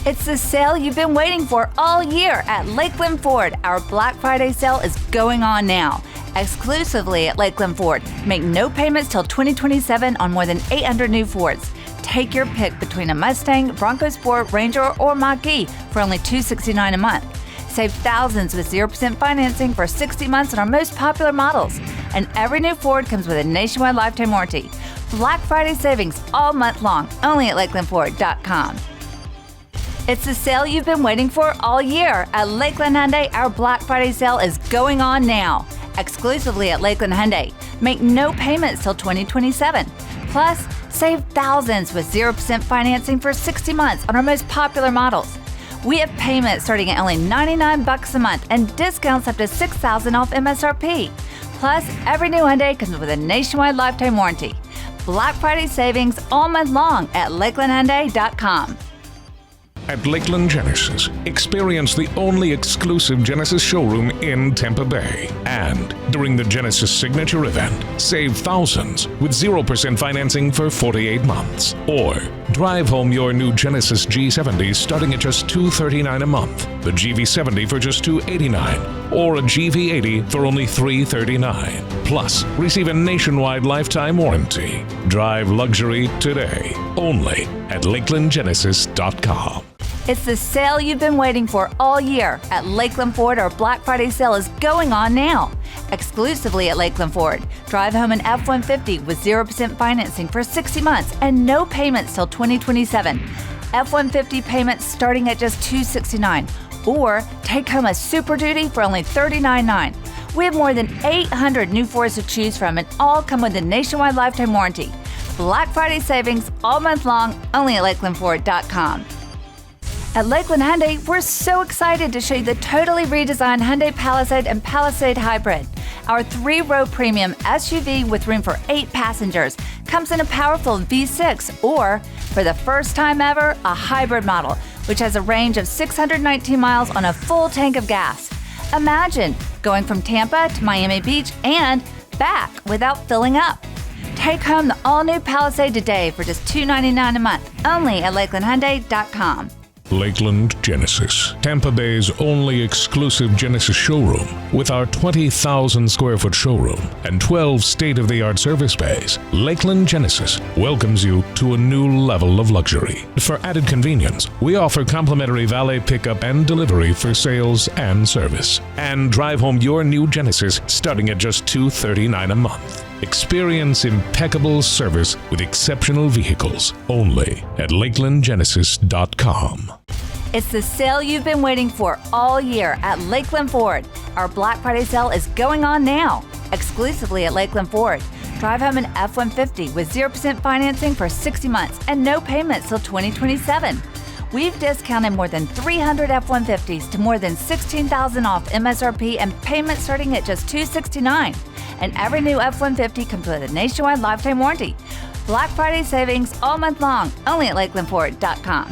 It's the sale you've been waiting for all year at Lakeland Ford. Our Black Friday sale is going on now. Exclusively at Lakeland Ford. Make no payments till 2027 on more than 800 new Fords. Take your pick between a Mustang, Bronco Sport, Ranger, or Mach-E for only $269 a month. Save thousands with 0% financing for 60 months on our most popular models. And every new Ford comes with a nationwide lifetime warranty. Black Friday savings all month long, only at LakelandFord.com. It's the sale you've been waiting for all year. At Lakeland Hyundai, our Black Friday sale is going on now. Exclusively at Lakeland Hyundai. Make no payments till 2027. Plus, save thousands with 0% financing for 60 months on our most popular models. We have payments starting at only $99 a month and discounts up to $6,000 off MSRP. Plus, every new Hyundai comes with a nationwide lifetime warranty. Black Friday savings all month long at LakelandHyundai.com. At Lakeland Genesis, experience the only exclusive Genesis showroom in Tampa Bay. And during the Genesis Signature event, save thousands with 0% financing for 48 months. Or drive home your new Genesis G70 starting at just $239 a month, the GV70 for just $289, or a GV80 for only $339. Plus, receive a nationwide lifetime warranty. Drive luxury today, only at LakelandGenesis.com. It's the sale you've been waiting for all year. At Lakeland Ford, our Black Friday sale is going on now. Exclusively at Lakeland Ford. Drive home an F-150 with 0% financing for 60 months and no payments till 2027. F-150 payments starting at just $269. Or take home a Super Duty for only $39.9. We have more than 800 new Fords to choose from and all come with a nationwide lifetime warranty. Black Friday savings all month long, only at LakelandFord.com. At Lakeland Hyundai, we're so excited to show you the totally redesigned Hyundai Palisade and Palisade Hybrid. Our 3-row premium SUV with room for 8 passengers comes in a powerful V6 or, for the first time ever, a hybrid model, which has a range of 619 miles on a full tank of gas. Imagine going from Tampa to Miami Beach and back without filling up. Take home the all-new Palisade today for just $299 a month, only at LakelandHyundai.com. Lakeland Genesis, Tampa Bay's only exclusive Genesis showroom. With our 20,000 square foot showroom and 12 state-of-the-art service bays, Lakeland Genesis welcomes you to a new level of luxury. For added convenience, we offer complimentary valet pickup and delivery for sales and service. And drive home your new Genesis starting at just $239 a month. Experience impeccable service with exceptional vehicles only at LakelandGenesis.com. It's the sale you've been waiting for all year at Lakeland Ford. Our Black Friday sale is going on now. Exclusively at Lakeland Ford. Drive home an F-150 with 0% financing for 60 months and no payments till 2027. We've discounted more than 300 F-150s to more than $16,000 off MSRP and payments starting at just $269. And every new F-150 comes with a nationwide lifetime warranty. Black Friday savings all month long, only at LakelandFord.com.